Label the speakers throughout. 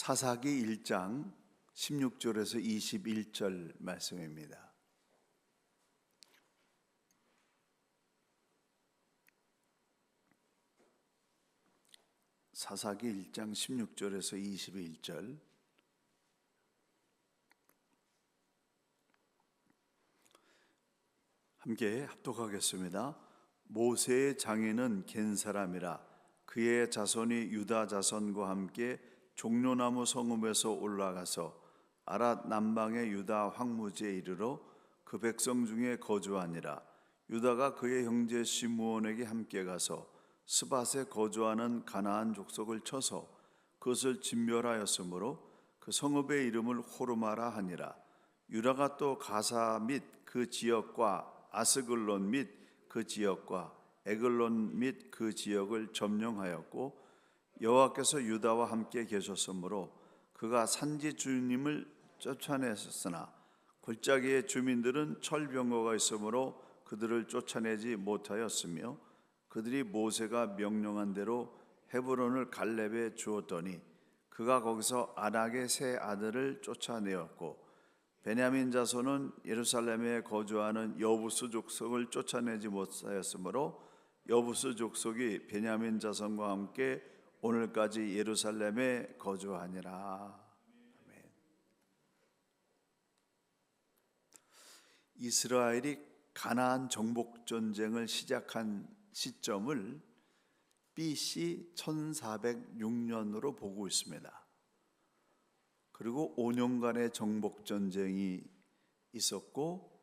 Speaker 1: 사사기 1장 16절에서 21절 말씀입니다. 사사기 1장 16절에서 21절. 함께 합독하겠습니다. 모세의 장인은 겐 사람이라 그의 자손이 유다 자손과 함께 종려나무 성읍에서 올라가서 아랏 남방의 유다 황무지에 이르러 그 백성 중에 거주하니라. 유다가 그의 형제 시므온에게 함께 가서 스밧에 거주하는 가나안 족속을 쳐서 그것을 진멸하였으므로 그 성읍의 이름을 호르마라 하니라. 유다가 또 가사 및 그 지역과 아스글론 및 그 지역과 에글론 및 그 지역을 점령하였고, 여호와께서 유다와 함께 계셨으므로 그가 산지 주님을 쫓아냈으나 골짜기의 주민들은 철병거가 있으므로 그들을 쫓아내지 못하였으며, 그들이 모세가 명령한 대로 헤브론을 갈렙에 주었더니 그가 거기서 아낙의 세 아들을 쫓아내었고, 베냐민 자손은 예루살렘에 거주하는 여부스 족속을 쫓아내지 못하였으므로 여부스 족속이 베냐민 자손과 함께 오늘까지 예루살렘에 거주하니라. 아멘. 이스라엘이 가나안 정복 전쟁을 시작한 시점을 BC 1406년으로 보고 있습니다. 그리고 5년간의 정복 전쟁이 있었고,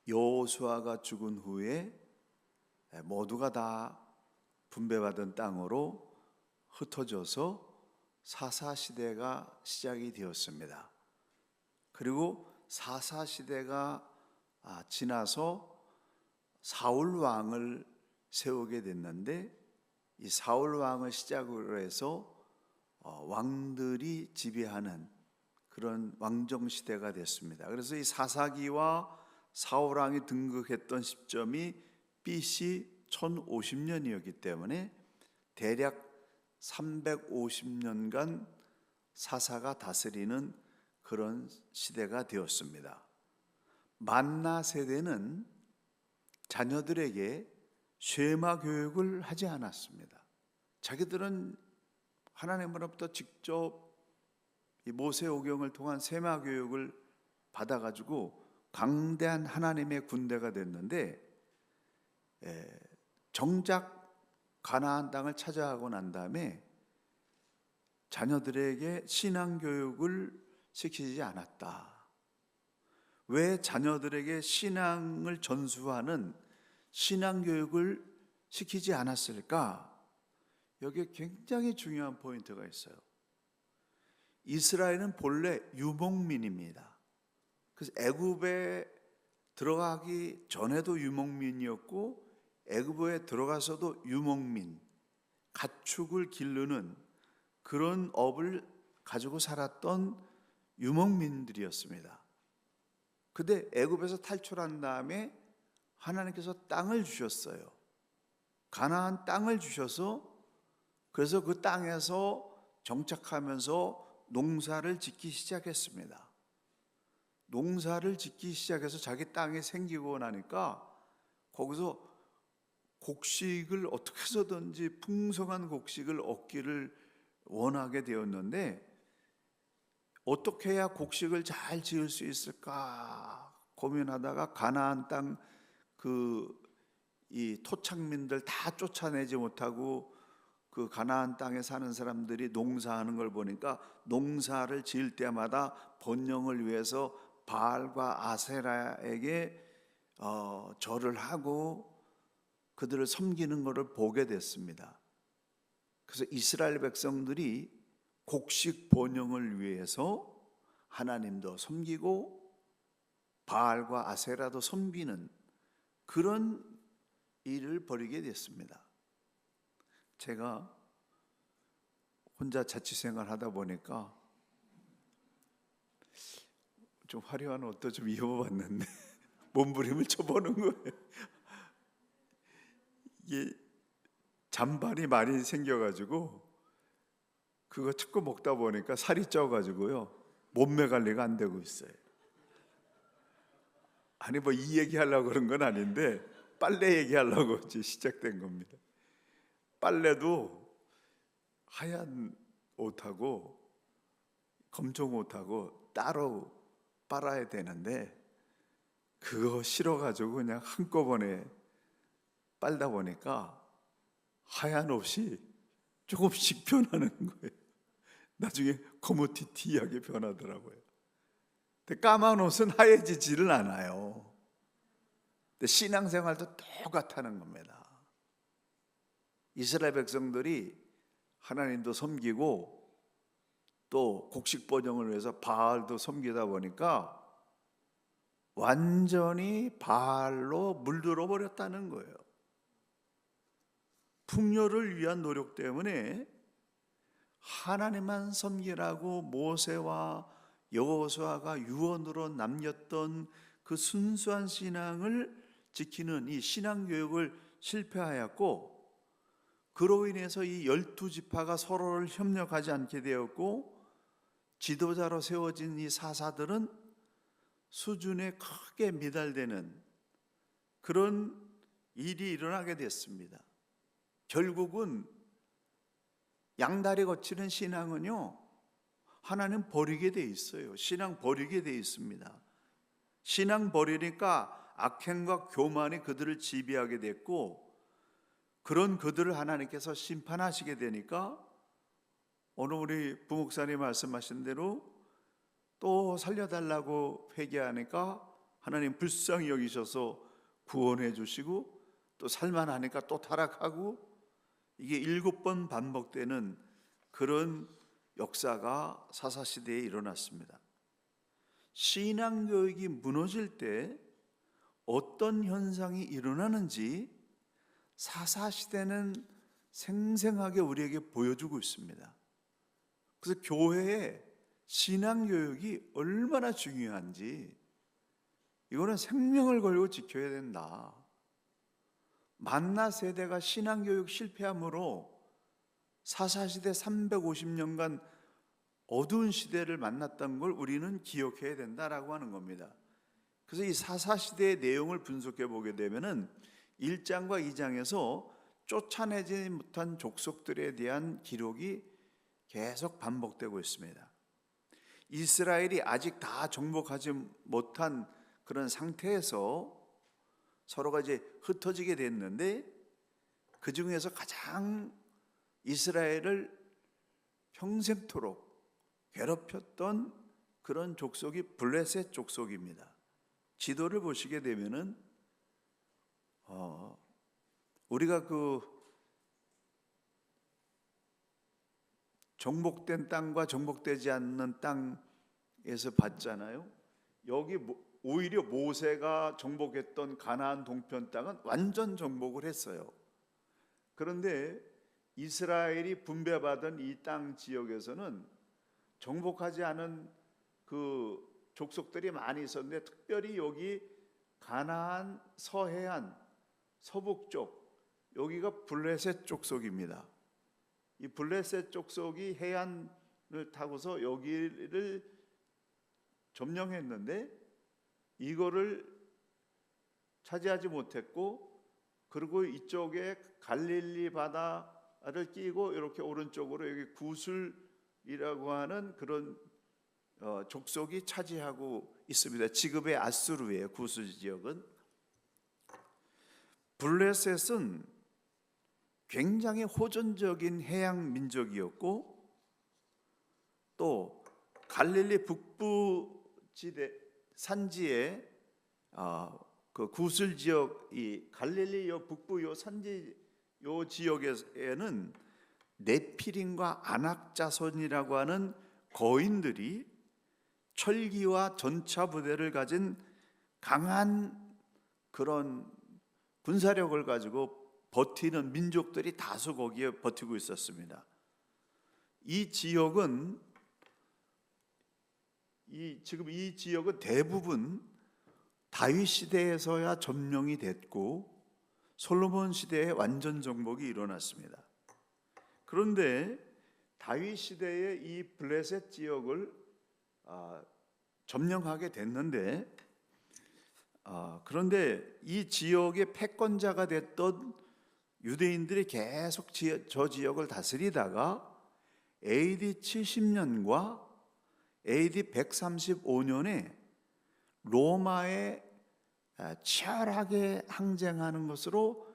Speaker 1: 여호수아가 죽은 후에 모두가 다 분배받은 땅으로 흩어져서 사사시대가 시작이 되었습니다. 그리고 사사시대가 지나서 사울 왕을 세우게 됐는데, 이 사울 왕을 시작으로 해서 왕들이 지배하는 그런 왕정시대가 됐습니다. 그래서 이 사사기와 사울 왕이 등극했던 시점이 BC 1050년이었기 때문에 대략 350년간 사사가 다스리는 그런 시대가 되었습니다. 만나 세대는 자녀들에게 쉐마 교육을 하지 않았습니다. 자기들은 하나님으로부터 직접 이 모세오경을 통한 세마 교육을 받아가지고 강대한 하나님의 군대가 됐는데, 정작 가나안 땅을 차지하고 난 다음에 자녀들에게 신앙 교육을 시키지 않았다. 왜 자녀들에게 신앙을 전수하는 신앙 교육을 시키지 않았을까? 여기에 굉장히 중요한 포인트가 있어요. 이스라엘은 본래 유목민입니다. 그래서 애굽에 들어가기 전에도 유목민이었고, 애굽에 들어가서도 유목민, 가축을 기르는 그런 업을 가지고 살았던 유목민들이었습니다. 근데 애굽에서 탈출한 다음에 하나님께서 땅을 주셨어요. 가나안 땅을 주셔서, 그래서 그 땅에서 정착하면서 농사를 짓기 시작했습니다. 농사를 짓기 시작해서 자기 땅이 생기고 나니까 거기서 곡식을 어떻게 해서든지 풍성한 곡식을 얻기를 원하게 되었는데, 어떻게 해야 곡식을 잘 지을 수 있을까 고민하다가 가나안 땅 이 토착민들 다 쫓아내지 못하고 그 가나안 땅에 사는 사람들이 농사하는 걸 보니까 농사를 지을 때마다 번영을 위해서 바알과 아세라에게 절을 하고 그들을 섬기는 것을 보게 됐습니다. 그래서 이스라엘 백성들이 곡식 번영을 위해서 하나님도 섬기고 바알과 아세라도 섬기는 그런 일을 벌이게 됐습니다. 제가 혼자 자취생활 하다 보니까 좀 화려한 옷도 좀 입어봤는데 몸부림을 쳐보는 거예요. 이게 잔발이 많이 생겨가지고 그거 자꾸 먹다 보니까 살이 쪄가지고요, 몸매 관리가 안 되고 있어요. 아니 뭐 이 얘기하려고 그런 건 아닌데 빨래 얘기하려고 이제 시작된 겁니다. 빨래도 하얀 옷하고 검정 옷하고 따로 빨아야 되는데 그거 싫어가지고 그냥 한꺼번에 빨다 보니까 하얀 옷이 조금씩 변하는 거예요. 나중에 거무튀튀하게 변하더라고요. 근데 까만 옷은 하얘지지를 않아요. 근데 신앙생활도 똑같다는 겁니다. 이스라엘 백성들이 하나님도 섬기고 또 곡식 번영을 위해서 바알도 섬기다 보니까 완전히 바알로 물들어 버렸다는 거예요. 풍요를 위한 노력 때문에 하나님만 섬기라고 모세와 여호수아가 유언으로 남겼던 그 순수한 신앙을 지키는 이 신앙교육을 실패하였고, 그로 인해서 이 12지파가 서로를 협력하지 않게 되었고, 지도자로 세워진 이 사사들은 수준에 크게 미달되는 그런 일이 일어나게 됐습니다. 결국은 양다리 거치는 신앙은요, 하나님 버리게 돼 있어요. 신앙 버리게 돼 있습니다. 신앙 버리니까 악행과 교만이 그들을 지배하게 됐고, 그런 그들을 하나님께서 심판하시게 되니까 오늘 우리 부목사님 말씀하신 대로 또 살려달라고 회개하니까 하나님 불쌍히 여기셔서 구원해 주시고, 또 살만하니까 또 타락하고, 이게 7번 반복되는 그런 역사가 사사시대에 일어났습니다. 신앙교육이 무너질 때 어떤 현상이 일어나는지 사사시대는 생생하게 우리에게 보여주고 있습니다. 그래서 교회에 신앙교육이 얼마나 중요한지 이거는 생명을 걸고 지켜야 된다. 만나 세대가 신앙교육 실패함으로 사사시대 350년간 어두운 시대를 만났던 걸 우리는 기억해야 된다라고 하는 겁니다. 그래서 이 사사시대의 내용을 분석해 보게 되면은 1장과 2장에서 쫓아내지 못한 족속들에 대한 기록이 계속 반복되고 있습니다. 이스라엘이 아직 다 정복하지 못한 그런 상태에서 서로가 이제 흩어지게 됐는데, 그 중에서 가장 이스라엘을 평생토록 괴롭혔던 그런 족속이 블레셋 족속입니다. 지도를 보시게 되면은 우리가 그 정복된 땅과 정복되지 않는 땅에서 봤잖아요. 여기 오히려 모세가 정복했던 가나안 동편 땅은 완전 정복을 했어요. 그런데 이스라엘이 분배받은 이 땅 지역에서는 정복하지 않은 그 족속들이 많이 있었는데, 특별히 여기 가나안 서해안 서북쪽, 여기가 블레셋 족속입니다. 이 블레셋 족속이 해안을 타고서 여기를 점령했는데 이거를 차지하지 못했고, 그리고 이쪽에 갈릴리 바다를 끼고 이렇게 오른쪽으로 여기 구슬이라고 하는 그런 족속이 차지하고 있습니다. 지금의 아수르예요. 구슬 지역은. 블레셋은 굉장히 호전적인 해양 민족이었고, 또 갈릴리 북부 지대 산지에 그 구슬 지역, 이 갈릴리 요 북부 요 산지 요 지역에는 네피림과 아낙 자손이라고 하는 거인들이 철기와 전차 부대를 가진 강한 그런 군사력을 가지고 버티는 민족들이 다수 거기에 버티고 있었습니다. 이 지역은 지금 이 지역은 대부분 다윗 시대에서야 점령이 됐고 솔로몬 시대에 완전 정복이 일어났습니다. 그런데 다윗 시대에 이 블레셋 지역을 점령하게 됐는데, 그런데 이 지역의 패권자가 됐던 유대인들이 계속 저 지역을 다스리다가 AD 70년과 AD 135년에 로마에 치열하게 항쟁하는 것으로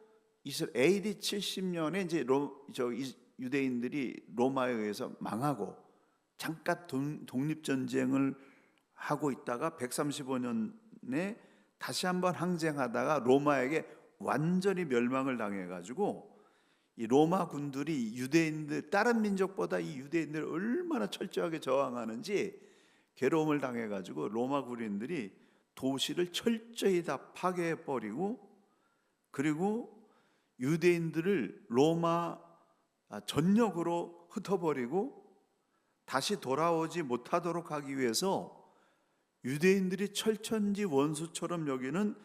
Speaker 1: AD 70년에 이제 유대인들이 로마에 의해서 망하고 잠깐 독립전쟁을 하고 있다가 135년에 다시 한번 항쟁하다가 로마에게 완전히 멸망을 당해가지고 이 로마 군들이 유대인들, 다른 민족보다 이 유대인들을 얼마나 철저하게 저항하는지 괴로움을 당해가지고 로마 군인들이 도시를 철저히 다 파괴해버리고, 그리고 유대인들을 로마 전역으로 흩어버리고 다시 돌아오지 못하도록 하기 위해서 유대인들이 철천지 원수처럼 여기는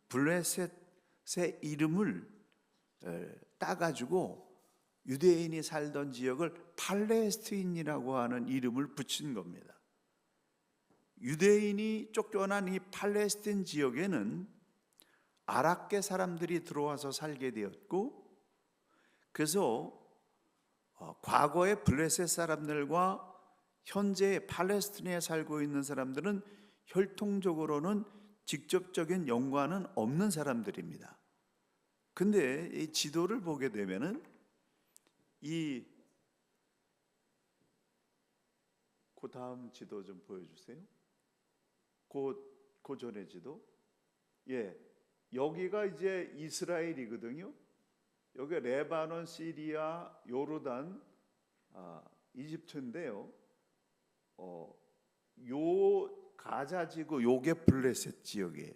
Speaker 1: 블레셋의 이름을 따가지고 유대인이 살던 지역을 팔레스틴이라고 하는 이름을 붙인 겁니다. 유대인이 쫓겨난 이 팔레스틴 지역에는 아랍계 사람들이 들어와서 살게 되었고, 그래서 과거의 블레셋 사람들과 현재 팔레스틴에 살고 있는 사람들은 혈통적으로는 직접적인 연관은 없는 사람들입니다. 근데 이 지도를 보게 되면은 그 다음 지도 좀 보여주세요. 그 전의 지도. 예, 여기가 이제 이스라엘이거든요. 여기 레바논, 시리아, 요르단, 이집트인데요. 요 가자지구 요게 블레셋 지역이에요.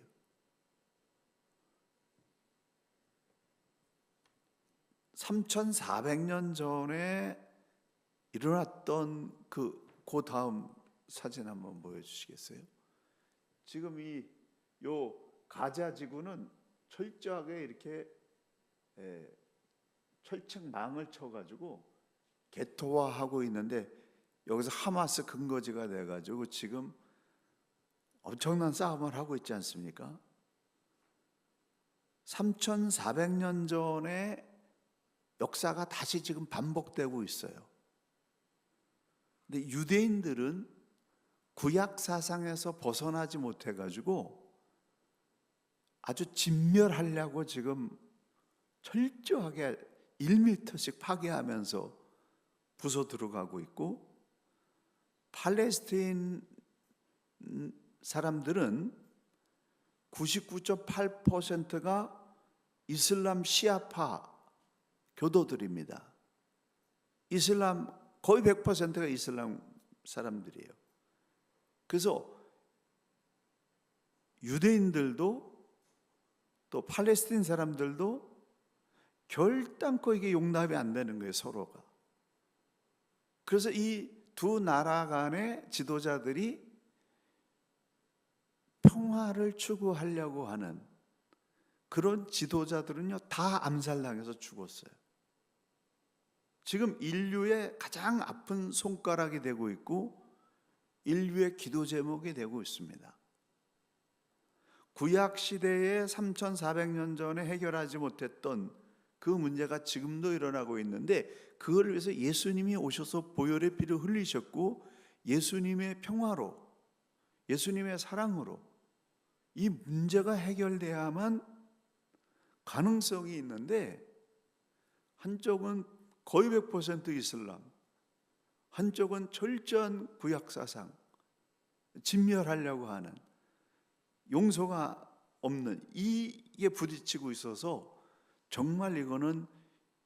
Speaker 1: (3400년) 전에 일어났던 그 다음 사진 한번 보여주시겠어요? 지금 요 가자지구는 철저하게 이렇게 철책망을 쳐가지고 개토화하고 있는데, 여기서 하마스 근거지가 돼가지고 지금 엄청난 싸움을 하고 있지 않습니까? 3400년 전에 역사가 다시 지금 반복되고 있어요. 근데 유대인들은 구약 사상에서 벗어나지 못해가지고 아주 진멸하려고 지금 철저하게 1m씩 파괴하면서 부숴 들어가고 있고, 팔레스타인 사람들은 99.8%가 이슬람 시아파 교도들입니다. 이슬람 거의 100%가 이슬람 사람들이에요. 그래서 유대인들도 또 팔레스타인 사람들도 결단코 이게 용납이 안 되는 거예요, 서로가. 그래서 이 두 나라 간의 지도자들이 평화를 추구하려고 하는 그런 지도자들은요, 다 암살당해서 죽었어요. 지금 인류의 가장 아픈 손가락이 되고 있고 인류의 기도 제목이 되고 있습니다. 구약 시대에 3400년 전에 해결하지 못했던 그 문제가 지금도 일어나고 있는데, 그걸 위해서 예수님이 오셔서 보혈의 피를 흘리셨고 예수님의 평화로, 예수님의 사랑으로 이 문제가 해결돼야만 가능성이 있는데, 한쪽은 거의 100% 이슬람, 한쪽은 철저한 구약 사상, 진멸하려고 하는, 용서가 없는 이게 부딪히고 있어서 정말 이거는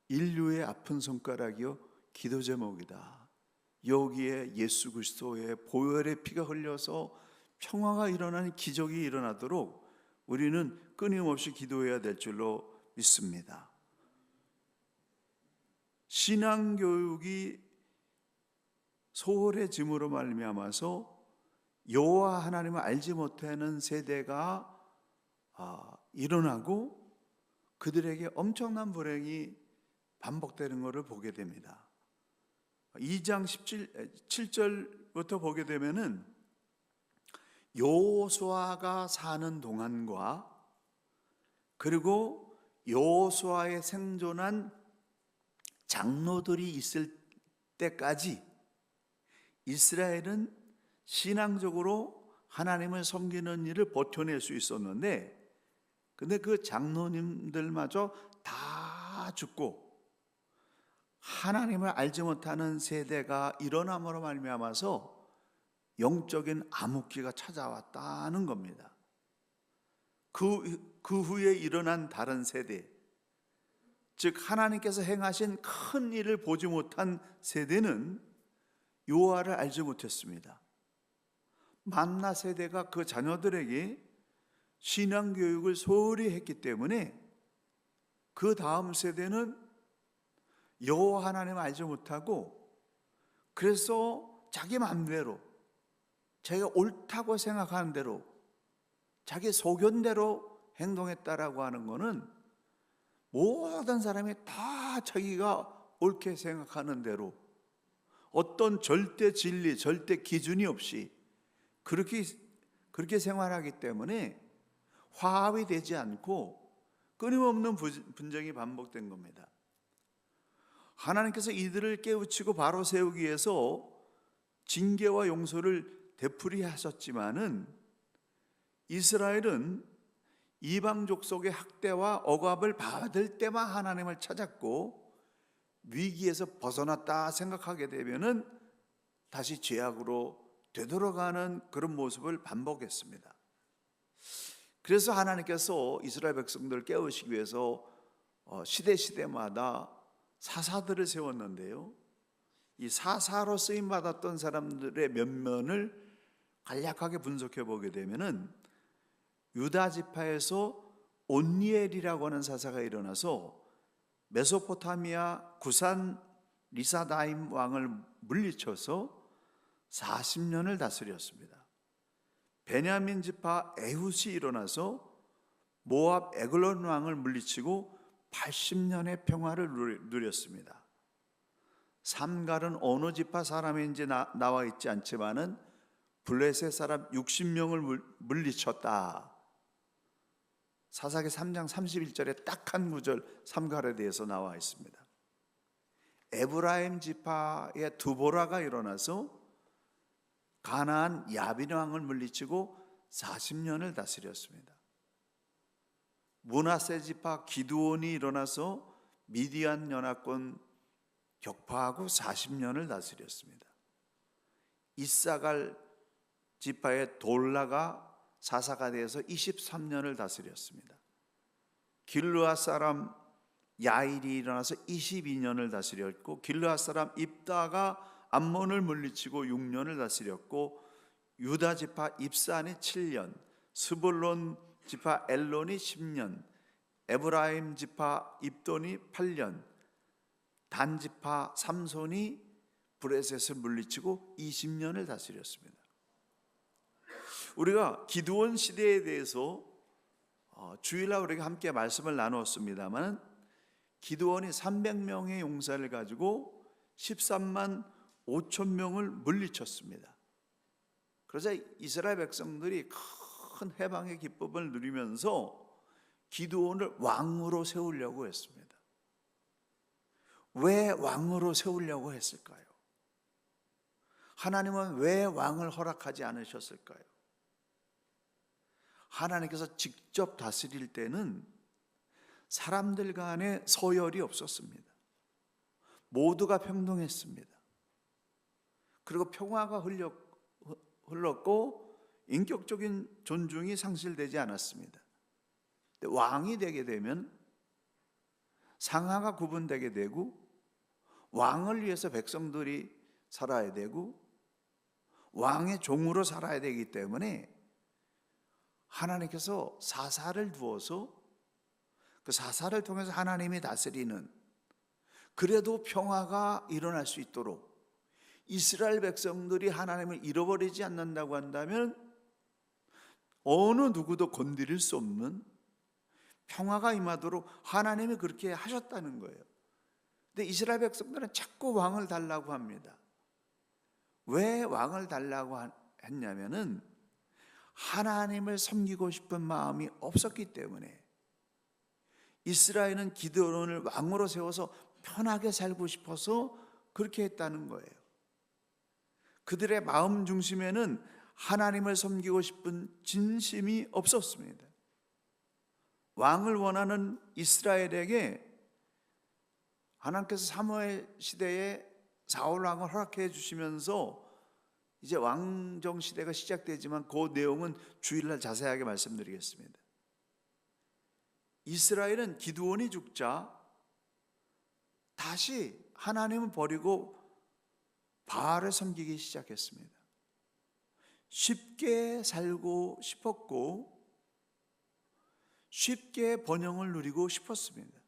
Speaker 1: 인류의 아픈 손가락이요 기도 제목이다. 여기에 예수 그리스도의 보혈의 피가 흘려서 평화가 일어나는 기적이 일어나도록 우리는 끊임없이 기도해야 될 줄로 믿습니다. 신앙교육이 소홀해짐으로 말미암아서 여호와 하나님을 알지 못하는 세대가 일어나고 그들에게 엄청난 불행이 반복되는 것을 보게 됩니다. 2장 7절부터 보게 되면은 여호수아가 사는 동안과 그리고 여호수아에 생존한 장로들이 있을 때까지 이스라엘은 신앙적으로 하나님을 섬기는 일을 버텨낼 수 있었는데, 근데 그 장로님들마저 다 죽고 하나님을 알지 못하는 세대가 일어남으로 말미암아서 영적인 암흑기가 찾아왔다는 겁니다. 그 후에 일어난 다른 세대, 즉 하나님께서 행하신 큰 일을 보지 못한 세대는 여호와를 알지 못했습니다. 만나 세대가 그 자녀들에게 신앙 교육을 소홀히 했기 때문에 그 다음 세대는 여호와 하나님을 알지 못하고, 그래서 자기 마음대로, 자기가 옳다고 생각하는 대로, 자기 소견대로 행동했다라고 하는 것은 모든 사람이 다 자기가 옳게 생각하는 대로 어떤 절대 진리, 절대 기준이 없이 그렇게 생활하기 때문에 화합이 되지 않고 끊임없는 분쟁이 반복된 겁니다. 하나님께서 이들을 깨우치고 바로 세우기 위해서 징계와 용서를 되풀이하셨지만은 이스라엘은 이방 족속의 학대와 억압을 받을 때만 하나님을 찾았고, 위기에서 벗어났다 생각하게 되면은 다시 죄악으로 되돌아가는 그런 모습을 반복했습니다. 그래서 하나님께서 이스라엘 백성들을 깨우시기 위해서 시대마다 사사들을 세웠는데요, 이 사사로 쓰임 받았던 사람들의 면면을 간략하게 분석해 보게 되면은 유다 지파에서 온니엘이라고 하는 사사가 일어나서 메소포타미아 구산 리사다임 왕을 물리쳐서 40년을 다스렸습니다. 베냐민 지파 에훗이 일어나서 모압 에글론 왕을 물리치고 80년의 평화를 누렸습니다. 삼갈은 어느 지파 사람인지 나와 있지 않지만은 블레셋 사람 60명을 물리쳤다. 사사기 3장 31절에 딱 한 구절 삼갈에 대해서 나와 있습니다. 에브라임 지파의 두보라가 일어나서 가나안 야빈 왕을 물리치고 40년을 다스렸습니다. 므낫세 지파 기드온이 일어나서 미디안 연합군 격파하고 40년을 다스렸습니다. 이사갈 지파의 돌라가 사사가 되어서 23년을 다스렸습니다. 길르앗 사람 야일이 일어나서 22년을 다스렸고, 길르앗 사람 입다가 암몬을 물리치고 6년을 다스렸고, 유다 지파 입산이 7년, 스불론 지파 엘론이 10년, 에브라임 지파 입돈이 8년, 단 지파 삼손이 브레셋을 물리치고 20년을 다스렸습니다. 우리가 기드온 시대에 대해서 주일날 우리가 함께 말씀을 나누었습니다만, 기드온이 300명의 용사를 가지고 13만 5천 명을 물리쳤습니다. 그러자 이스라엘 백성들이 큰 해방의 기쁨을 누리면서 기드온을 왕으로 세우려고 했습니다. 왜 왕으로 세우려고 했을까요? 하나님은 왜 왕을 허락하지 않으셨을까요? 하나님께서 직접 다스릴 때는 사람들 간에 서열이 없었습니다. 모두가 평등했습니다. 그리고 평화가 흘렀고 인격적인 존중이 상실되지 않았습니다. 왕이 되게 되면 상하가 구분되게 되고, 왕을 위해서 백성들이 살아야 되고, 왕의 종으로 살아야 되기 때문에 하나님께서 사사를 두어서 그 사사를 통해서 하나님이 다스리는, 그래도 평화가 일어날 수 있도록 이스라엘 백성들이 하나님을 잃어버리지 않는다고 한다면 어느 누구도 건드릴 수 없는 평화가 임하도록 하나님이 그렇게 하셨다는 거예요. 근데 이스라엘 백성들은 자꾸 왕을 달라고 합니다. 왜 왕을 달라고 했냐면은 하나님을 섬기고 싶은 마음이 없었기 때문에. 이스라엘은 기드온을 왕으로 세워서 편하게 살고 싶어서 그렇게 했다는 거예요. 그들의 마음 중심에는 하나님을 섬기고 싶은 진심이 없었습니다. 왕을 원하는 이스라엘에게 하나님께서 사무엘 시대에 사울 왕을 허락해 주시면서 이제 왕정 시대가 시작되지만 그 내용은 주일날 자세하게 말씀드리겠습니다. 이스라엘은 기드온이 죽자 다시 하나님을 버리고 바알을 섬기기 시작했습니다. 쉽게 살고 싶었고 쉽게 번영을 누리고 싶었습니다.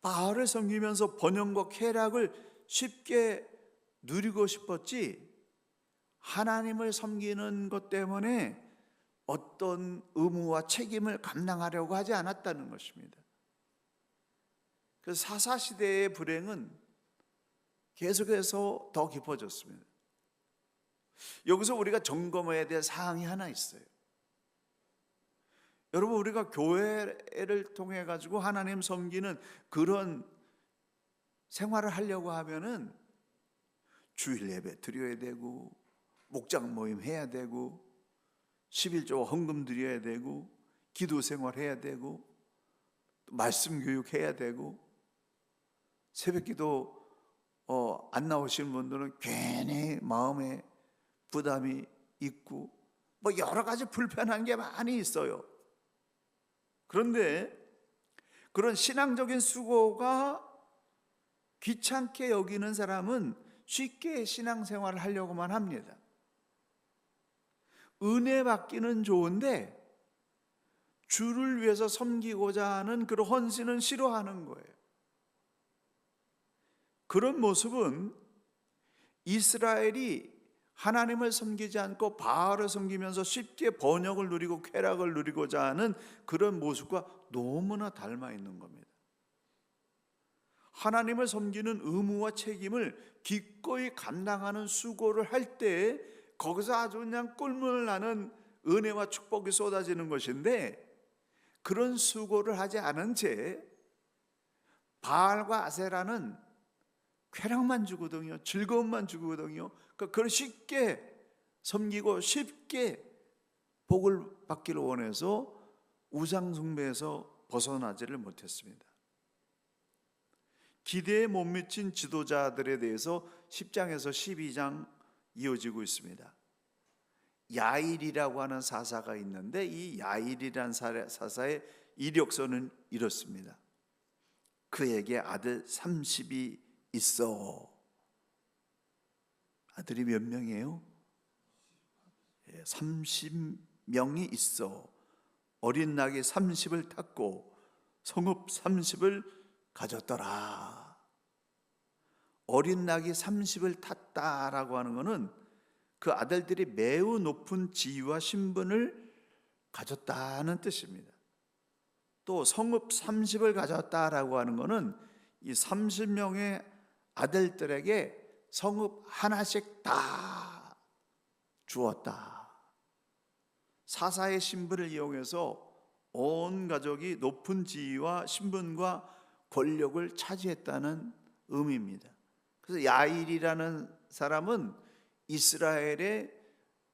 Speaker 1: 바알을 섬기면서 번영과 쾌락을 쉽게 누리고 싶었지 하나님을 섬기는 것 때문에 어떤 의무와 책임을 감당하려고 하지 않았다는 것입니다. 그래서 사사시대의 불행은 계속해서 더 깊어졌습니다. 여기서 우리가 점검해야 될 사항이 하나 있어요. 여러분, 우리가 교회를 통해 가지고 하나님 섬기는 그런 생활을 하려고 하면은 주일 예배 드려야 되고 목장 모임 해야 되고 11조 헌금 드려야 되고 기도 생활 해야 되고 말씀 교육 해야 되고 새벽 기도 안 나오시는 분들은 괜히 마음에 부담이 있고 뭐 여러 가지 불편한 게 많이 있어요. 그런데 그런 신앙적인 수고가 귀찮게 여기는 사람은 쉽게 신앙생활을 하려고만 합니다. 은혜 받기는 좋은데 주를 위해서 섬기고자 하는 그런 헌신은 싫어하는 거예요. 그런 모습은 이스라엘이 하나님을 섬기지 않고 바알을 섬기면서 쉽게 번영을 누리고 쾌락을 누리고자 하는 그런 모습과 너무나 닮아 있는 겁니다. 하나님을 섬기는 의무와 책임을 기꺼이 감당하는 수고를 할 때 거기서 아주 그냥 꿀물 나는 은혜와 축복이 쏟아지는 것인데 그런 수고를 하지 않은 채 바알과 아세라는 쾌락만 주거든요. 즐거움만 주거든요. 그걸 쉽게 섬기고 쉽게 복을 받기를 원해서 우상 숭배에서 벗어나지를 못했습니다. 기대에 못 미친 지도자들에 대해서 10장에서 12장 이어지고 있습니다. 야일이라고 하는 사사가 있는데 이 야일이라는 사사의 이력서는 이렇습니다. 그에게 아들 30이 있어. 아들이 몇 명이에요? 30명이 있어. 어린 낙이 30을 탔고 성읍 30을 가졌더라. 어린 낙이 30을 탔다라고 하는 것은 그 아들들이 매우 높은 지위와 신분을 가졌다는 뜻입니다. 또 성읍 30을 가졌다라고 하는 것은 이 30명의 아들들에게 성읍 하나씩 다 주었다. 사사의 신분을 이용해서 온 가족이 높은 지위와 신분과 권력을 차지했다는 의미입니다. 그래서 야일이라는 사람은 이스라엘의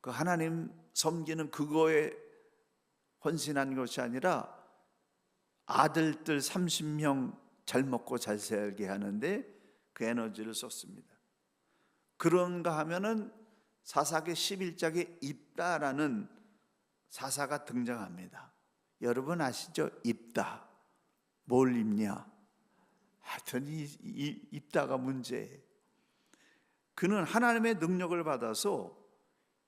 Speaker 1: 그 하나님 섬기는 그거에 헌신한 것이 아니라 아들들 30명 잘 먹고 잘 살게 하는데 그 에너지를 썼습니다. 그런가 하면은 사사기 11장에 입다라는 사사가 등장합니다. 여러분 아시죠? 입다. 뭘 입냐? 하여튼 이 입다가 문제예요. 그는 하나님의 능력을 받아서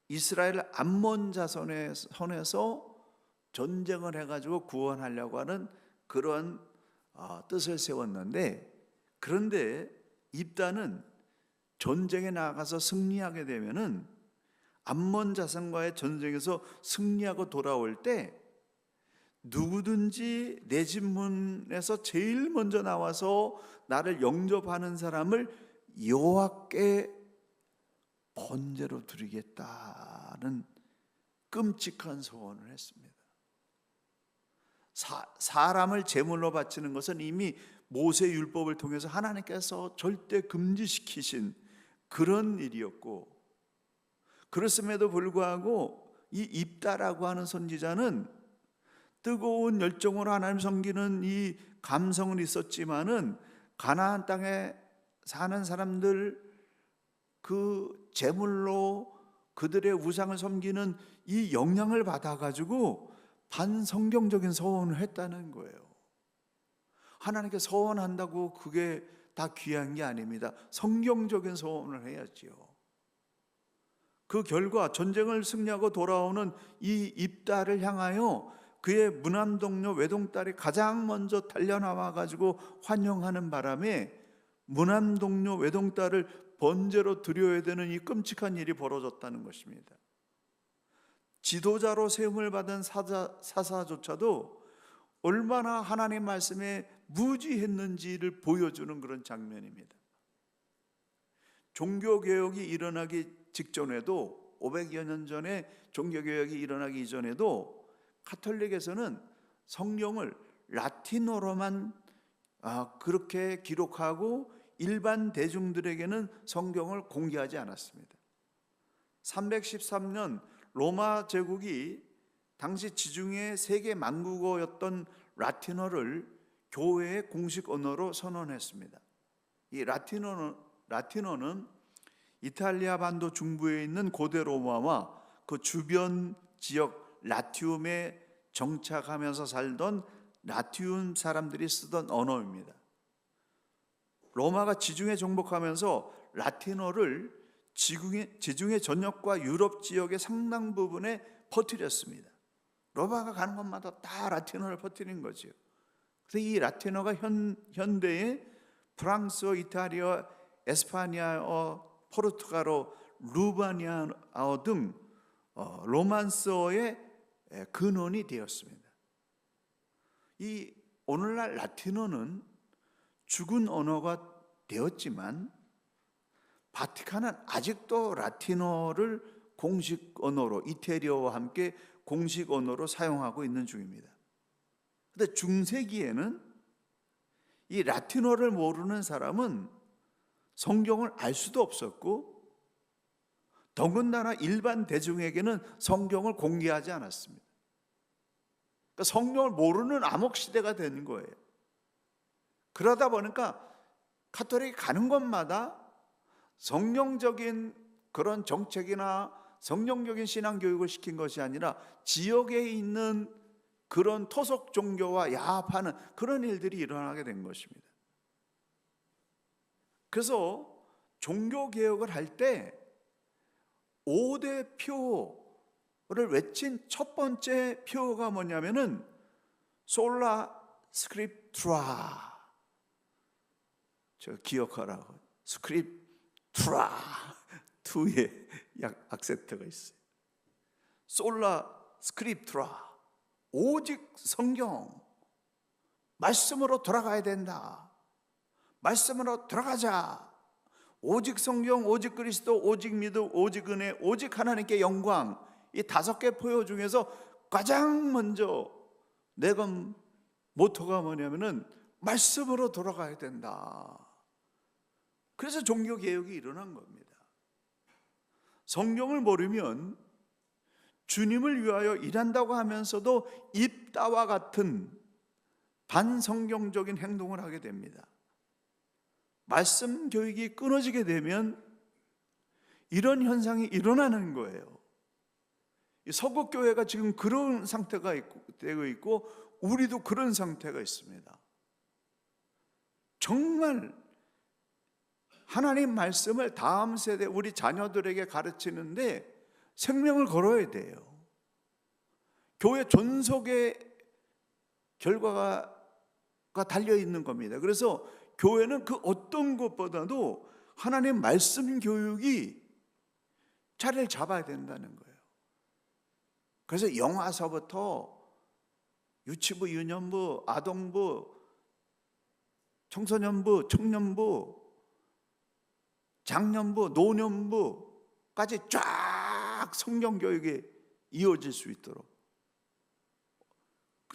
Speaker 1: 이스라엘 암몬 자손의 손에서 전쟁을 해가지고 구원하려고 하는 그런 뜻을 세웠는데, 그런데 입다는 전쟁에 나가서 승리하게 되면은 암몬 자손과의 전쟁에서 승리하고 돌아올 때 누구든지 내 집 문에서 제일 먼저 나와서 나를 영접하는 사람을 여호와께 번제로 드리겠다는 끔찍한 소원을 했습니다. 사람을 제물로 바치는 것은 이미 모세 율법을 통해서 하나님께서 절대 금지시키신 그런 일이었고, 그렇음에도 불구하고 이 입다라고 하는 선지자는 뜨거운 열정으로 하나님 섬기는 이 감성은 있었지만은 가나안 땅에 사는 사람들 그 제물로 그들의 우상을 섬기는 이 영향을 받아가지고 반성경적인 서원을 했다는 거예요. 하나님께 서원한다고 그게 다 귀한 게 아닙니다. 성경적인 서원을 해야지요. 그 결과 전쟁을 승리하고 돌아오는 이 입다를 향하여 그의 무남동료 외동딸이 가장 먼저 달려나와 가지고 환영하는 바람에 무남동료 외동딸을 번제로 드려야 되는 이 끔찍한 일이 벌어졌다는 것입니다. 지도자로 세움을 받은 사사조차도 얼마나 하나님 말씀에 무지했는지를 보여주는 그런 장면입니다. 종교개혁이 일어나기 직전에도 500여 년 전에 종교개혁이 일어나기 이전에도 카톨릭에서는 성경을 라틴어로만 그렇게 기록하고 일반 대중들에게는 성경을 공개하지 않았습니다. 313년 로마 제국이 당시 지중해 세계 만국어였던 라틴어를 교회의 공식 언어로 선언했습니다. 이 라틴어는 이탈리아 반도 중부에 있는 고대 로마와 그 주변 지역 라티움에 정착하면서 살던 라티움 사람들이 쓰던 언어입니다. 로마가 지중해 정복하면서 라틴어를 지중해 전역과 유럽 지역의 상당 부분에 퍼뜨렸습니다. 로마가 가는 곳마다 다 라틴어를 퍼뜨린 거죠. 그래서 이 라틴어가 현대의 프랑스어, 이탈리아, 에스파니아어, 포르투갈어, 루바니아어 등 로만스어의 근원이 되었습니다. 이 오늘날 라틴어는 죽은 언어가 되었지만 바티칸은 아직도 라틴어를 공식 언어로 이태리어와 함께 공식 언어로 사용하고 있는 중입니다. 그런데 중세기에는 이 라틴어를 모르는 사람은 성경을 알 수도 없었고 더군다나 일반 대중에게는 성경을 공개하지 않았습니다. 그러니까 성경을 모르는 암흑 시대가 되는 거예요. 그러다 보니까 카톨릭이 가는 곳마다 성경적인 그런 정책이나 성경적인 신앙 교육을 시킨 것이 아니라 지역에 있는 그런 토속 종교와 야합하는 그런 일들이 일어나게 된 것입니다. 그래서 종교 개혁을 할 때 5대 표를 외친 첫 번째 표가 뭐냐면은 솔라 스크립투라. 저 기억하라고. 스크립투라. 투의 악센트가 있어요. 솔라 스크립투라. 오직 성경. 말씀으로 돌아가야 된다. 말씀으로 들어가자. 오직 성경, 오직 그리스도, 오직 믿음, 오직 은혜, 오직 하나님께 영광. 이 5개 포효 중에서 가장 먼저 내가 모토가 뭐냐면은 말씀으로 돌아가야 된다. 그래서 종교개혁이 일어난 겁니다. 성경을 모르면 주님을 위하여 일한다고 하면서도 입다와 같은 반성경적인 행동을 하게 됩니다. 말씀 교육이 끊어지게 되면 이런 현상이 일어나는 거예요. 서구교회가 지금 그런 상태가 되고 있고 우리도 그런 상태가 있습니다. 정말 하나님 말씀을 다음 세대 우리 자녀들에게 가르치는데 생명을 걸어야 돼요. 교회 존속의 결과가 달려있는 겁니다. 그래서 교회는 그 어떤 것보다도 하나님 말씀 교육이 자리를 잡아야 된다는 거예요. 그래서 영화서부터 유치부, 유년부, 아동부, 청소년부, 청년부, 장년부, 노년부까지 쫙 성경 교육이 이어질 수 있도록,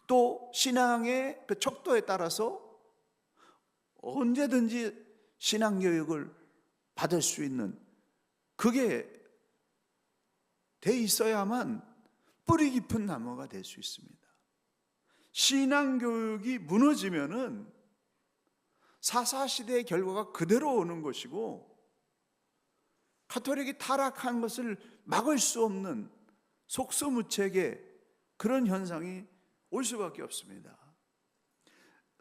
Speaker 1: 또 신앙의 그 척도에 따라서 언제든지 신앙 교육을 받을 수 있는, 그게 돼 있어야만 뿌리 깊은 나무가 될 수 있습니다. 신앙 교육이 무너지면은 사사시대의 결과가 그대로 오는 것이고, 가톨릭이 타락한 것을 막을 수 없는 속수무책의 그런 현상이 올 수밖에 없습니다.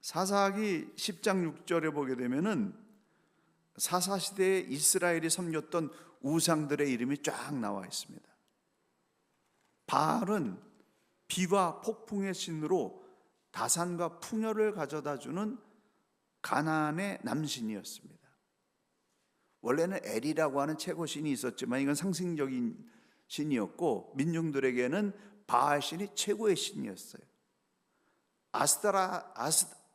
Speaker 1: 사사기 10장 6절에 보게 되면은 사사시대에 이스라엘이 섬겼던 우상들의 이름이 쫙 나와 있습니다. 바알은 비와 폭풍의 신으로 다산과 풍요를 가져다 주는 가나안의 남신이었습니다. 원래는 엘이라고 하는 최고 신이 있었지만 이건 상징적인 신이었고, 민중들에게는 바알 신이 최고의 신이었어요.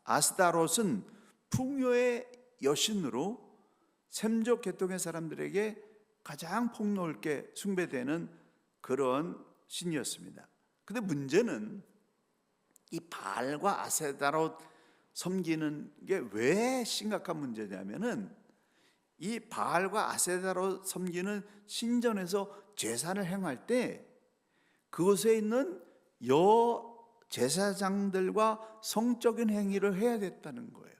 Speaker 1: 아스다롯은 풍요의 여신으로 셈족 계통의 사람들에게 가장 폭넓게 숭배되는 그런 신이었습니다. 근데 문제는 이 바알과 아스다롯 섬기는 게 왜 심각한 문제냐면은, 이 바알과 아세다로 섬기는 신전에서 제사를 행할 때 그곳에 있는 여 제사장들과 성적인 행위를 해야 됐다는 거예요.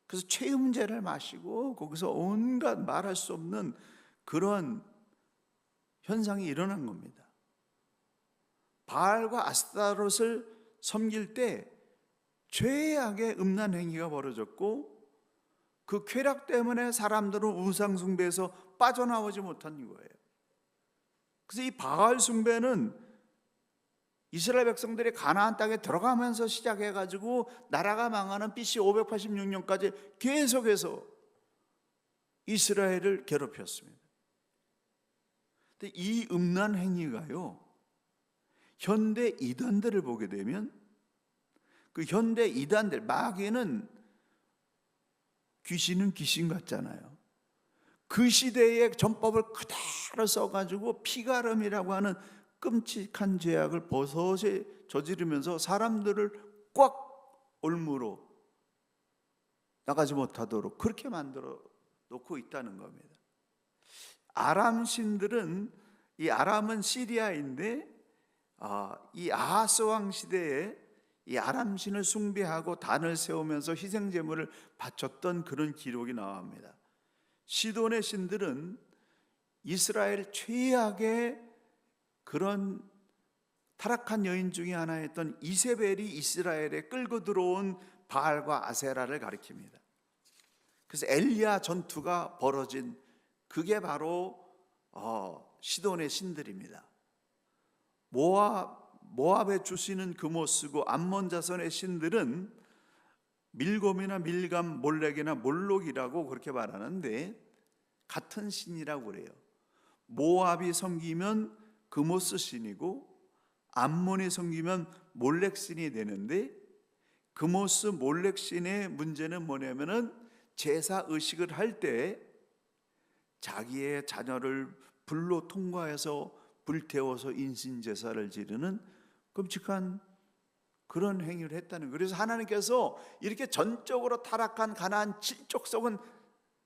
Speaker 1: 그래서 최음제를 마시고 거기서 온갖 말할 수 없는 그런 현상이 일어난 겁니다. 바알과 아스타롯을 섬길 때 최악의 음란 행위가 벌어졌고, 그 쾌락 때문에 사람들은 우상 숭배에서 빠져나오지 못한 거예요. 그래서 이 바알 숭배는 이스라엘 백성들이 가나안 땅에 들어가면서 시작해가지고 나라가 망하는 BC 586년까지 계속해서 이스라엘을 괴롭혔습니다. 근데 이 음란 행위가요, 현대 이단들을 보게 되면 그 현대 이단들, 마귀는 귀신은 귀신 같잖아요. 그 시대의 전법을 그대로 써가지고 피가름이라고 하는 끔찍한 죄악을 버섯에 저지르면서 사람들을 꽉 올무로 나가지 못하도록 그렇게 만들어 놓고 있다는 겁니다. 아람 신들은, 이 아람은 시리아인데 이 아하스 왕 시대에 이 아람 신을 숭배하고 단을 세우면서 희생 제물을 바쳤던 그런 기록이 나옵니다. 시돈의 신들은 이스라엘 최악의 그런 타락한 여인 중에 하나였던 이세벨이 이스라엘에 끌고 들어온 바알과 아세라를 가리킵니다. 그래서 엘리야 전투가 벌어진 그게 바로 시돈의 신들입니다. 모압의 주신은 그모스고, 암몬 자손의 신들은 밀곰이나 밀감, 몰렉이나 몰록이라고 그렇게 말하는데 같은 신이라고 그래요. 모압이 섬기면 그모스 신이고, 암몬이 섬기면 몰렉 신이 되는데, 그모스 몰렉 신의 문제는 뭐냐면은 제사 의식을 할 때 자기의 자녀를 불로 통과해서 불태워서 인신제사를 지르는 끔찍한 그런 행위를 했다는 거예요. 그래서 하나님께서 이렇게 전적으로 타락한 가나안 7족속은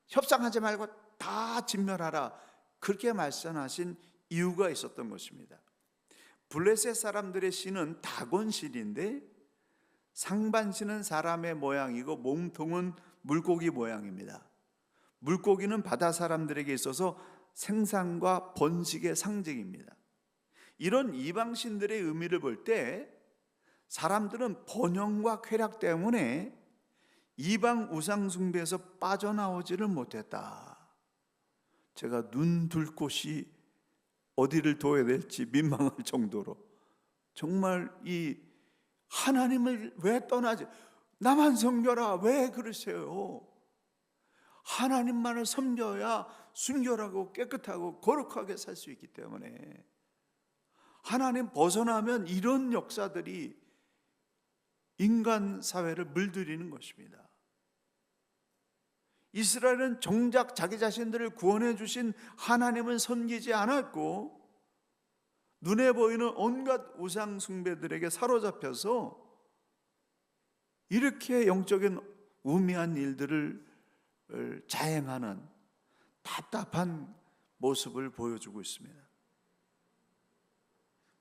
Speaker 1: 협상하지 말고 다 진멸하라, 그렇게 말씀하신 이유가 있었던 것입니다. 블레셋 사람들의 신은 다곤 신인데, 상반신은 사람의 모양이고 몸통은 물고기 모양입니다. 물고기는 바다 사람들에게 있어서 생산과 번식의 상징입니다. 이런 이방신들의 의미를 볼 때 사람들은 번영과 쾌락 때문에 이방 우상 숭배에서 빠져나오지를 못했다. 제가 눈 둘 곳이 어디를 둬야 될지 민망할 정도로 정말 이 하나님을 왜 떠나지, 나만 섬겨라, 왜 그러세요? 하나님만을 섬겨야 순결하고 깨끗하고 거룩하게 살 수 있기 때문에 하나님 벗어나면 이런 역사들이 인간 사회를 물들이는 것입니다. 이스라엘은 정작 자기 자신들을 구원해 주신 하나님을 섬기지 않았고 눈에 보이는 온갖 우상 숭배들에게 사로잡혀서 이렇게 영적인 우매한 일들을 자행하는 답답한 모습을 보여주고 있습니다.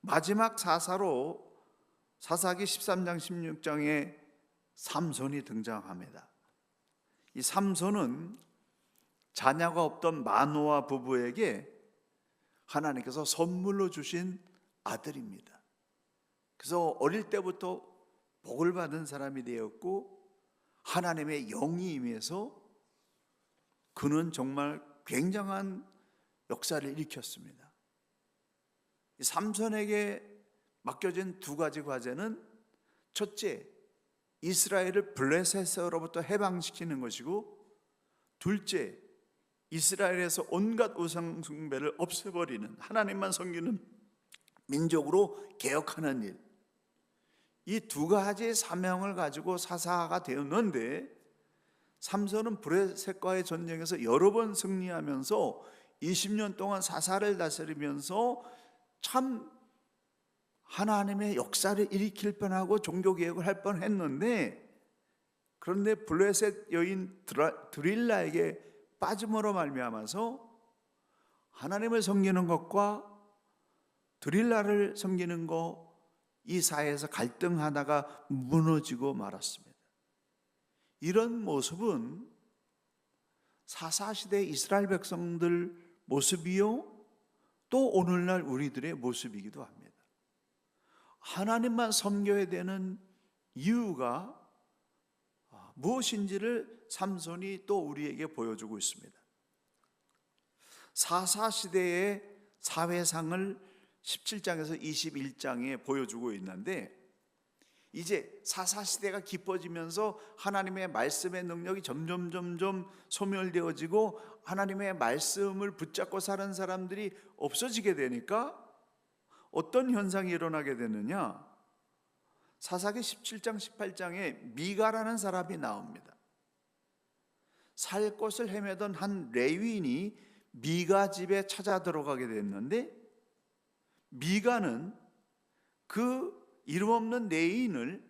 Speaker 1: 마지막 사사로 사사기 13장 16장에 삼손이 등장합니다. 이 삼손은 자녀가 없던 마노아 부부에게 하나님께서 선물로 주신 아들입니다. 그래서 어릴 때부터 복을 받은 사람이 되었고 하나님의 영이 임해서 그는 정말 굉장한 역사를 일으켰습니다. 이 삼손에게 맡겨진 두 가지 과제는 첫째, 이스라엘을 블레셋으로부터 해방시키는 것이고 둘째, 이스라엘에서 온갖 우상 숭배를 없애버리는 하나님만 섬기는 민족으로 개혁하는 일, 이 두 가지 사명을 가지고 사사가 되었는데 삼손은 블레셋과의 전쟁에서 여러 번 승리하면서 20년 동안 사사를 다스리면서 참 하나님의 역사를 일으킬 뻔하고 종교개혁을 할 뻔했는데 그런데 블레셋 여인 드릴라에게 빠짐으로 말미암아서 하나님을 섬기는 것과 드릴라를 섬기는 것 이 사이에서 갈등하다가 무너지고 말았습니다. 이런 모습은 사사시대 이스라엘 백성들 모습이요 또 오늘날 우리들의 모습이기도 합니다. 하나님만 섬겨야 되는 이유가 무엇인지를 삼손이 또 우리에게 보여주고 있습니다. 사사시대의 사회상을 17장에서 21장에 보여주고 있는데 이제 사사시대가 깊어지면서 하나님의 말씀의 능력이 점점 소멸되어지고 하나님의 말씀을 붙잡고 사는 사람들이 없어지게 되니까 어떤 현상이 일어나게 되느냐? 사사기 17장 18장에 미가라는 사람이 나옵니다. 살 곳을 헤매던 한 레위인이 미가 집에 찾아 들어가게 됐는데 미가는 그 이름 없는 레위인을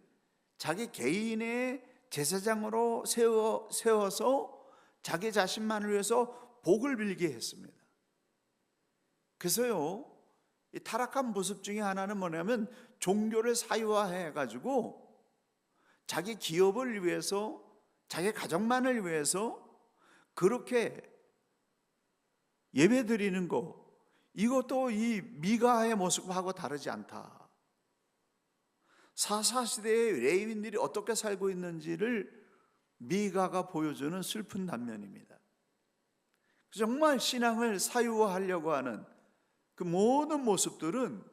Speaker 1: 자기 개인의 제사장으로 세워서 자기 자신만을 위해서 복을 빌게 했습니다. 그래서요, 이 타락한 모습 중에 하나는 뭐냐면 종교를 사유화해 가지고 자기 기업을 위해서 자기 가정만을 위해서 그렇게 예배드리는 거, 이것도 이 미가의 모습하고 다르지 않다. 사사시대의 레위인들이 어떻게 살고 있는지를 미가가 보여주는 슬픈 단면입니다. 정말 신앙을 사유화하려고 하는 그 모든 모습들은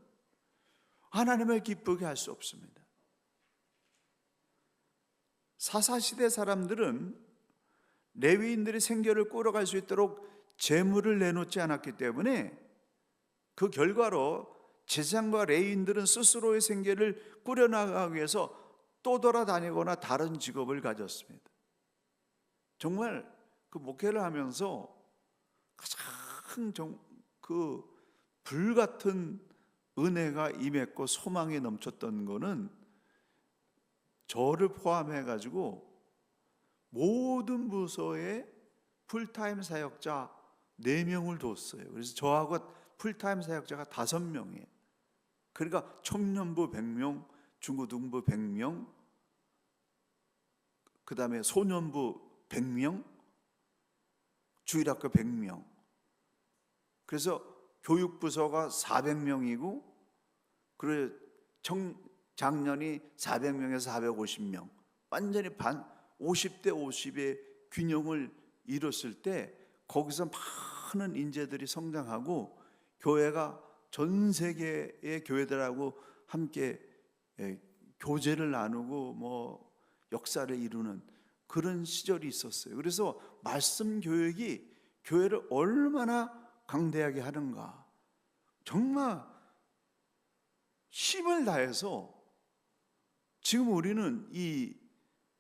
Speaker 1: 하나님을 기쁘게 할 수 없습니다. 사사시대 사람들은 레위인들이 생계를 꾸려갈 수 있도록 재물을 내놓지 않았기 때문에 그 결과로 제사장과 레위인들은 스스로의 생계를 꾸려나가기 위해서 떠돌아다니거나 다른 직업을 가졌습니다. 정말 그 목회를 하면서 가장 그 불같은 은혜가 임했고 소망이 넘쳤던 거는 저를 포함해 가지고 모든 부서에 풀타임 사역자 4명을 뒀어요. 그래서 저하고 풀타임 사역자가 5명이에요. 그러니까 청년부 100명, 중고등부 100명, 그 다음에 소년부 100명, 주일학교 100명. 그래서 교육부서가 400명이고 그리고 장년이 400명에서 450명, 완전히 50대 50의 균형을 이뤘을 때 거기서 많은 인재들이 성장하고 교회가 전 세계의 교회들하고 함께 교제를 나누고 뭐 역사를 이루는 그런 시절이 있었어요. 그래서 말씀 교육이 교회를 얼마나 강대하게 하는가. 정말 힘을 다해서 지금 우리는 이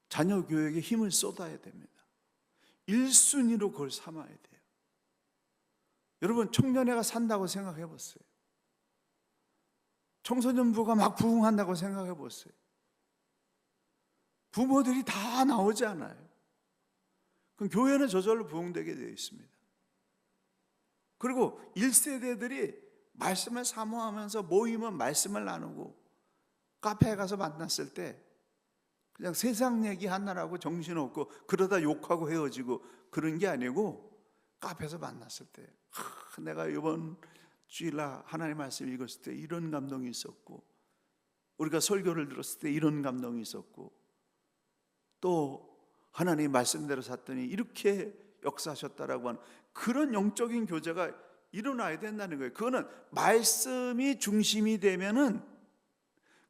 Speaker 1: 자녀 교육에 힘을 쏟아야 됩니다. 1순위로 그걸 삼아야 돼요. 여러분, 청년회가 산다고 생각해 보세요. 청소년부가 막 부흥한다고 생각해 보세요. 부모들이 다 나오지 않아요. 그럼 교회는 저절로 부흥되게 되어 있습니다. 그리고 1세대들이 말씀을 사모하면서 모이면 말씀을 나누고, 카페에 가서 만났을 때 그냥 세상 얘기 하느라고 정신없고 그러다 욕하고 헤어지고 그런 게 아니고, 카페에서 만났을 때 내가 이번 주일날 하나님 말씀 읽었을 때 이런 감동이 있었고, 우리가 설교를 들었을 때 이런 감동이 있었고, 또 하나님 말씀대로 샀더니 이렇게 역사하셨다라고 하는 그런 영적인 교제가 일어나야 된다는 거예요. 그거는 말씀이 중심이 되면은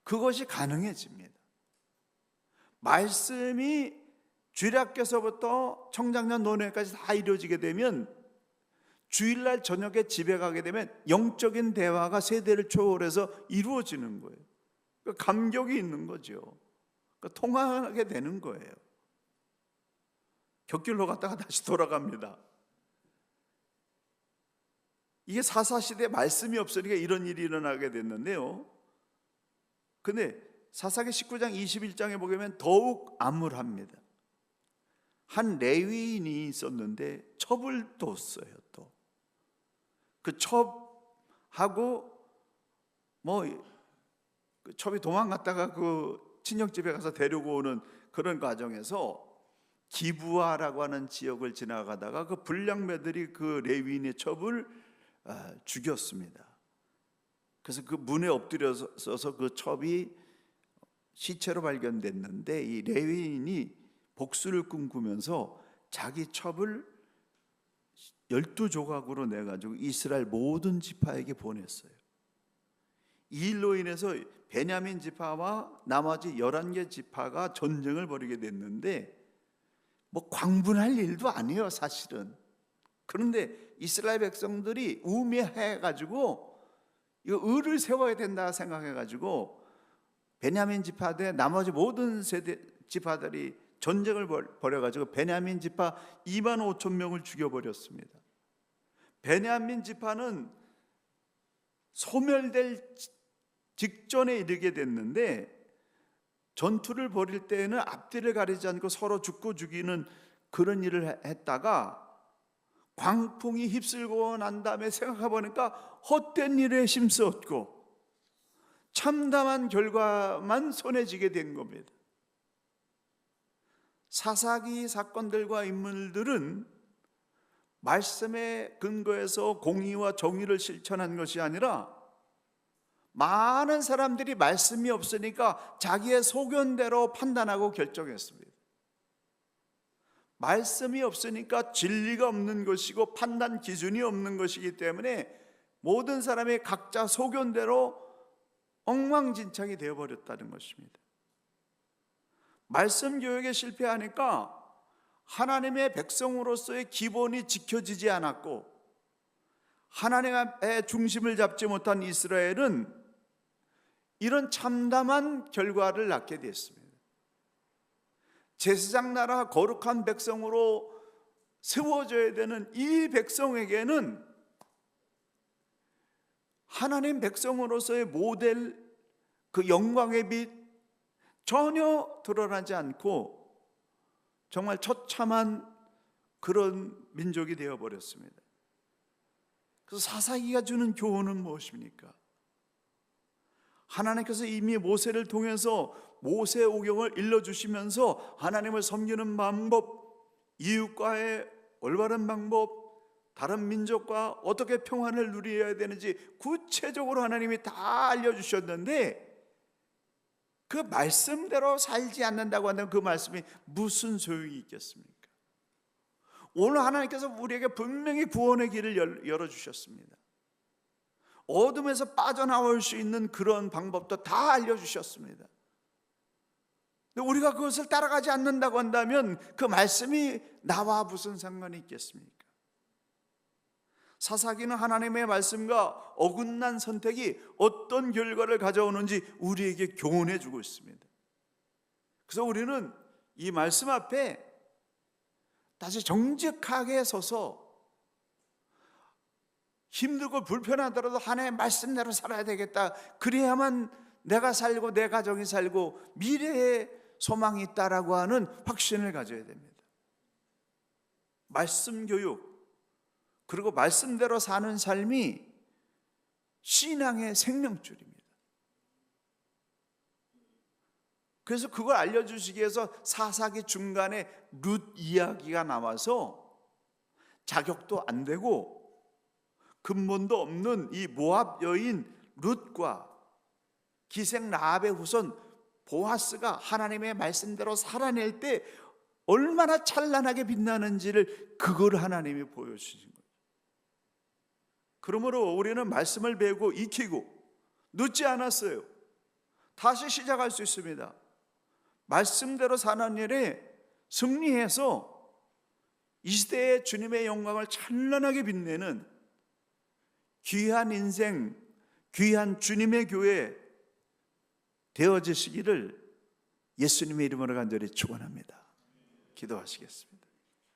Speaker 1: 그것이 가능해집니다. 말씀이 주일학교에서부터 청장년 논회까지 다 이루어지게 되면, 주일날 저녁에 집에 가게 되면 영적인 대화가 세대를 초월해서 이루어지는 거예요. 그러니까 감격이 있는 거죠. 그러니까 통하게 되는 거예요. 곁길로 갔다가 다시 돌아갑니다. 이게 사사시대에 말씀이 없으니까 이런 일이 일어나게 됐는데요. 근데 사사기 19장 21장에 보면 더욱 암울합니다. 한 레위인이 있었는데 첩을 뒀어요. 또 그 첩하고 그 첩이 도망갔다가 그 친정집에 가서 데리고 오는 그런 과정에서 기부하라고 하는 지역을 지나가다가 그 불량배들이 그 레위인의 첩을 죽였습니다. 그래서 그 문에 엎드려서서 그 첩이 시체로 발견됐는데, 이 레위인이 복수를 꿈꾸면서 자기 첩을 12조각으로 내가지고 이스라엘 모든 지파에게 보냈어요. 이 일로 인해서 베냐민 지파와 나머지 11개 지파가 전쟁을 벌이게 됐는데, 뭐 광분할 일도 아니에요, 사실은. 그런데 이스라엘 백성들이 우매해가지고 이거 의를 세워야 된다 생각해가지고 베냐민 지파 대 나머지 모든 세대 지파들이 전쟁을 벌여가지고 베냐민 지파 2만 5천 명을 죽여버렸습니다. 베냐민 지파는 소멸될 직전에 이르게 됐는데, 전투를 벌일 때에는 앞뒤를 가리지 않고 서로 죽고 죽이는 그런 일을 했다가 광풍이 휩쓸고 난 다음에 생각해 보니까 헛된 일에 힘썼고 참담한 결과만 손에 쥐게 된 겁니다. 사사기 사건들과 인물들은 말씀에 근거해서 공의와 정의를 실천한 것이 아니라, 많은 사람들이 말씀이 없으니까 자기의 소견대로 판단하고 결정했습니다. 말씀이 없으니까 진리가 없는 것이고 판단 기준이 없는 것이기 때문에 모든 사람이 각자 소견대로 엉망진창이 되어버렸다는 것입니다. 말씀 교육에 실패하니까 하나님의 백성으로서의 기본이 지켜지지 않았고, 하나님의 중심을 잡지 못한 이스라엘은 이런 참담한 결과를 낳게 됐습니다. 제사장 나라 거룩한 백성으로 세워져야 되는 이 백성에게는 하나님 백성으로서의 모델, 그 영광의 빛 전혀 드러나지 않고 정말 처참한 그런 민족이 되어버렸습니다. 그래서 사사기가 주는 교훈은 무엇입니까? 하나님께서 이미 모세를 통해서 모세 오경을 일러주시면서 하나님을 섬기는 방법, 이웃과의 올바른 방법, 다른 민족과 어떻게 평안을 누려야 되는지 구체적으로 하나님이 다 알려주셨는데, 그 말씀대로 살지 않는다고 한다면 그 말씀이 무슨 소용이 있겠습니까? 오늘 하나님께서 우리에게 분명히 구원의 길을 열어주셨습니다. 어둠에서 빠져나올 수 있는 그런 방법도 다 알려주셨습니다. 근데 우리가 그것을 따라가지 않는다고 한다면 그 말씀이 나와 무슨 상관이 있겠습니까? 사사기는 하나님의 말씀과 어긋난 선택이 어떤 결과를 가져오는지 우리에게 교훈해 주고 있습니다. 그래서 우리는 이 말씀 앞에 다시 정직하게 서서 힘들고 불편하더라도 하나님의 말씀대로 살아야 되겠다. 그래야만 내가 살고 내 가정이 살고 미래에 소망이 있다라고 하는 확신을 가져야 됩니다. 말씀 교육, 그리고 말씀대로 사는 삶이 신앙의 생명줄입니다. 그래서 그걸 알려주시기 위해서 사사기 중간에 룻 이야기가 나와서 자격도 안 되고 근본도 없는 이 모압 여인 룻과 기생 라합의 후손 보아스가 하나님의 말씀대로 살아낼 때 얼마나 찬란하게 빛나는지를 그걸 하나님이 보여주신 거예요. 그러므로 우리는 말씀을 배우고 익히고 늦지 않았어요. 다시 시작할 수 있습니다. 말씀대로 사는 일에 승리해서 이 시대에 주님의 영광을 찬란하게 빛내는 귀한 인생, 귀한 주님의 교회 되어지시기를 예수님의 이름으로 간절히 축원합니다. 기도하시겠습니다.